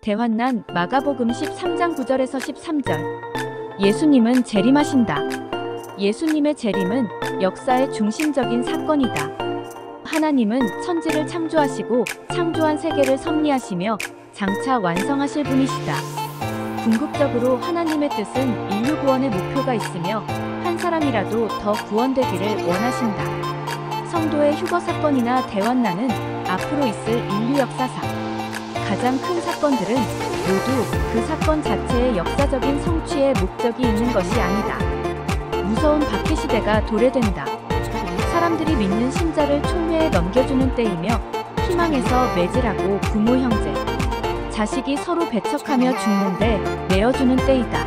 대환난 마가복음 13장 9절에서 13절. 예수님은 재림하신다. 예수님의 재림은 역사의 중심적인 사건이다. 하나님은 천지를 창조하시고 창조한 세계를 섭리하시며 장차 완성하실 분이시다. 궁극적으로 하나님의 뜻은 인류 구원의 목표가 있으며 한 사람이라도 더 구원되기를 원하신다. 성도의 휴거 사건이나 대환난은 앞으로 있을 인류 역사상 가장 큰 사건들은 모두 그 사건 자체의 역사적인 성취의 목적이 있는 것이 아니다. 무서운 박해시대가 도래된다. 사람들이 믿는 신자를 총회에 넘겨주는 때이며 희망에서 매질하고 부모 형제, 자식이 서로 배척하며 죽는데 내어주는 때이다.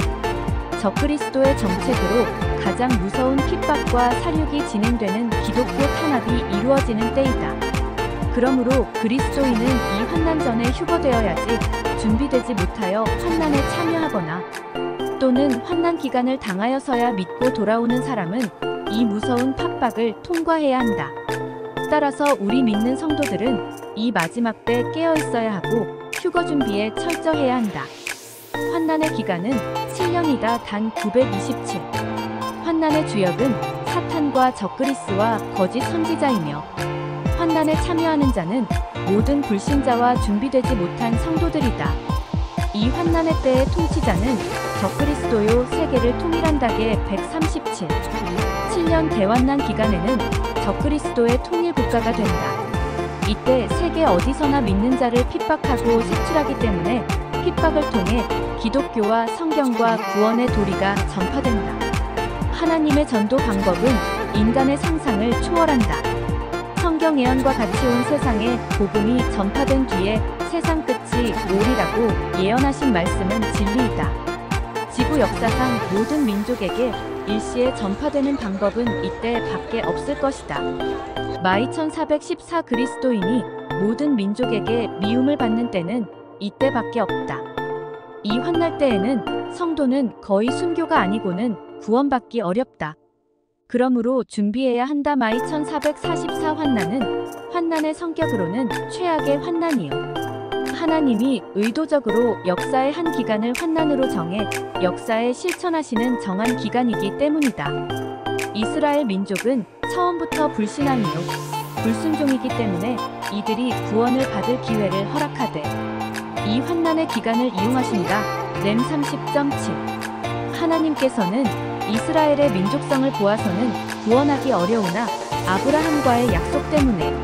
적그리스도의 정책으로 가장 무서운 핍박과 살육이 진행되는 기독교 탄압이 이루어지는 때이다. 그러므로 그리스도인은 이 환난전에 휴거되어야지 준비되지 못하여 환난에 참여하거나 또는 환난 기간을 당하여서야 믿고 돌아오는 사람은 이 무서운 핍박을 통과해야 한다. 따라서 우리 믿는 성도들은 이 마지막 때 깨어 있어야 하고 휴거 준비에 철저해야 한다. 환난의 기간은 7년이다. 단 927. 환난의 주역은 사탄과 적그리스와 거짓 선지자이며 환난에 참여하는 자는 모든 불신자와 준비되지 못한 성도들이다. 이 환난의 때의 통치자는 적그리스도요 세계를 통일한다게 137. 7년 대환난 기간에는 적그리스도의 통일 국가가 된다. 이때 세계 어디서나 믿는 자를 핍박하고 색출하기 때문에 핍박을 통해 기독교와 성경과 구원의 도리가 전파된다. 하나님의 전도 방법은 인간의 상상을 초월한다. 성경 예언과 같이 온 세상에 복음이 전파된 뒤에 세상 끝이 오리라고 예언하신 말씀은 진리이다. 지구 역사상 모든 민족에게 일시에 전파되는 방법은 이때 밖에 없을 것이다. 마이 1414 그리스도인이 모든 민족에게 미움을 받는 때는 이때밖에 없다. 이 환날 때에는 성도는 거의 순교가 아니고는 구원받기 어렵다. 그러므로 준비해야 한다. 마이 1444 환난은 환난의 성격으로는 최악의 환난이요. 하나님이 의도적으로 역사의 한 기간을 환난으로 정해 역사에 실천하시는 정한 기간이기 때문이다. 이스라엘 민족은 처음부터 불신앙이요 불순종이기 때문에 이들이 구원을 받을 기회를 허락하되 이 환난의 기간을 이용하신다. 렘 30.7. 하나님께서는 이스라엘의 민족성을 보아서는 구원하기 어려우나 아브라함과의 약속 때문에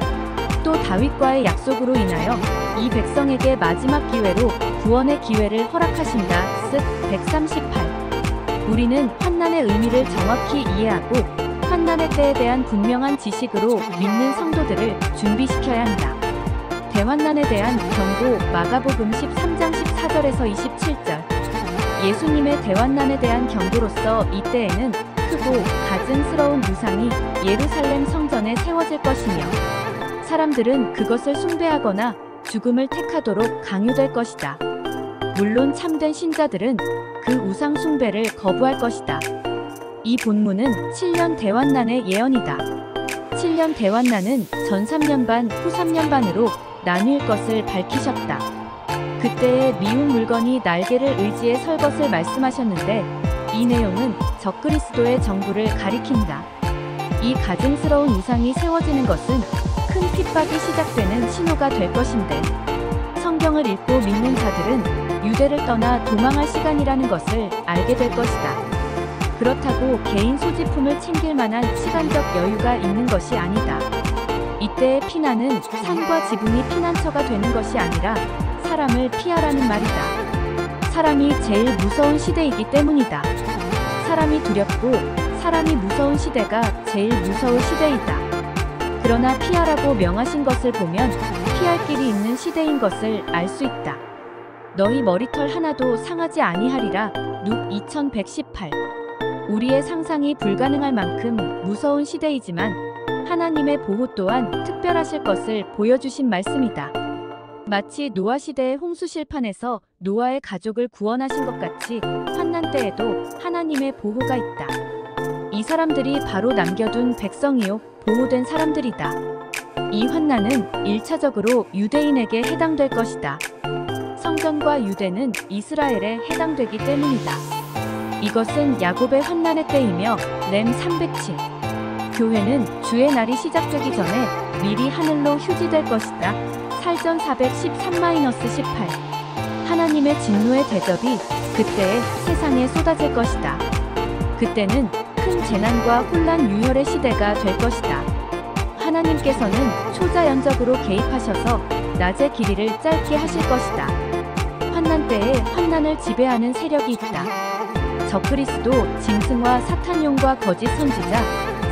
또 다윗과의 약속으로 인하여 이 백성에게 마지막 기회로 구원의 기회를 허락하신다. 쓱 138. 우리는 환난의 의미를 정확히 이해하고 환난의 때에 대한 분명한 지식으로 믿는 성도들을 준비시켜야 한다. 대환난에 대한 경고 마가복음 13장 14절에서 27절. 예수님의 대환난에 대한 경고로서 이때에는 크고 가증스러운 우상이 예루살렘 성전에 세워질 것이며 사람들은 그것을 숭배하거나 죽음을 택하도록 강요될 것이다. 물론 참된 신자들은 그 우상 숭배를 거부할 것이다. 이 본문은 7년 대환난의 예언이다. 7년 대환난은 전 3년 반, 후 3년 반으로 나뉠 것을 밝히셨다. 그때의 미운 물건이 날개를 의지해 설 것을 말씀하셨는데 이 내용은 적그리스도의 정부를 가리킨다. 이 가증스러운 우상이 세워지는 것은 큰 핍박이 시작되는 신호가 될 것인데 성경을 읽고 믿는 자들은 유대를 떠나 도망할 시간이라는 것을 알게 될 것이다. 그렇다고 개인 소지품을 챙길 만한 시간적 여유가 있는 것이 아니다. 이때의 피난은 산과 지붕이 피난처가 되는 것이 아니라 사람을 피하라는 말이다. 사람이 제일 무서운 시대이기 때문이다. 사람이 두렵고 사람이 무서운 시대가 제일 무서운 시대이다. 그러나 피하라고 명하신 것을 보면 피할 길이 있는 시대인 것을 알 수 있다. 너희 머리털 하나도 상하지 아니하리라. 룩 2118. 우리의 상상이 불가능할 만큼 무서운 시대이지만 하나님의 보호 또한 특별하실 것을 보여주신 말씀이다. 마치 노아 시대의 홍수 실판에서 노아의 가족을 구원하신 것 같이 환난 때에도 하나님의 보호가 있다. 이 사람들이 바로 남겨둔 백성이요 보호된 사람들이다. 이 환난은 1차적으로 유대인에게 해당될 것이다. 성전과 유대는 이스라엘에 해당되기 때문이다. 이것은 야곱의 환난의 때이며 렘 307. 교회는 주의 날이 시작되기 전에 미리 하늘로 휴지될 것이다. 살전 413-18. 하나님의 진노의 대접이 그때에 세상에 쏟아질 것이다. 그때는 큰 재난과 혼란 유혈의 시대가 될 것이다. 하나님께서는 초자연적으로 개입하셔서 낮의 길이를 짧게 하실 것이다. 환난 때에 환난을 지배하는 세력이 있다. 적그리스도, 짐승과 사탄용과 거짓 선지자,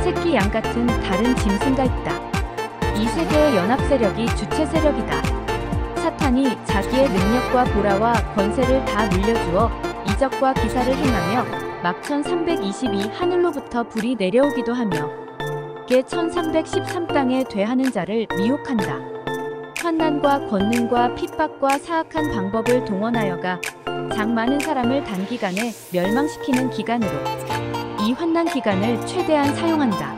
새끼 양 같은 다른 짐승가 있다. 이 세 개의 연합 세력이 주체 세력이다. 사탄이 자기의 능력과 보라와 권세를 다 물려주어 이적과 기사를 행하며 막 1322 하늘로부터 불이 내려오기도 하며 계 1313 땅에 되하는 자를 미혹한다. 환난과 권능과 핍박과 사악한 방법을 동원하여가 장 많은 사람을 단기간에 멸망시키는 기간으로 이 환난 기간을 최대한 사용한다.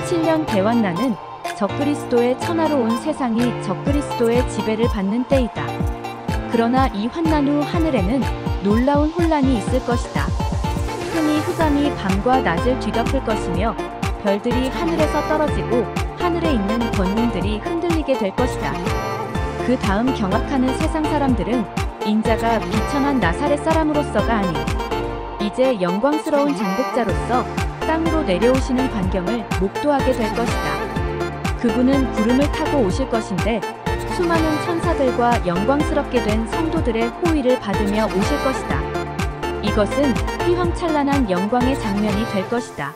7년 대환난은 적그리스도의 천하로 온 세상이 적그리스도의 지배를 받는 때이다. 그러나 이 환난 후 하늘에는 놀라운 혼란이 있을 것이다. 흔히 흑암이 밤과 낮을 뒤덮을 것이며 별들이 하늘에서 떨어지고 하늘에 있는 권능들이 흔들리게 될 것이다. 그 다음 경악하는 세상 사람들은 인자가 비천한 나사렛 사람으로서가 아닌 이제 영광스러운 정복자로서 땅으로 내려오시는 광경을 목도하게 될 것이다. 그분은 구름을 타고 오실 것인데 수많은 천사들과 영광스럽게 된 성도들의 호의를 받으며 오실 것이다. 이것은 휘황찬란한 영광의 장면이 될 것이다.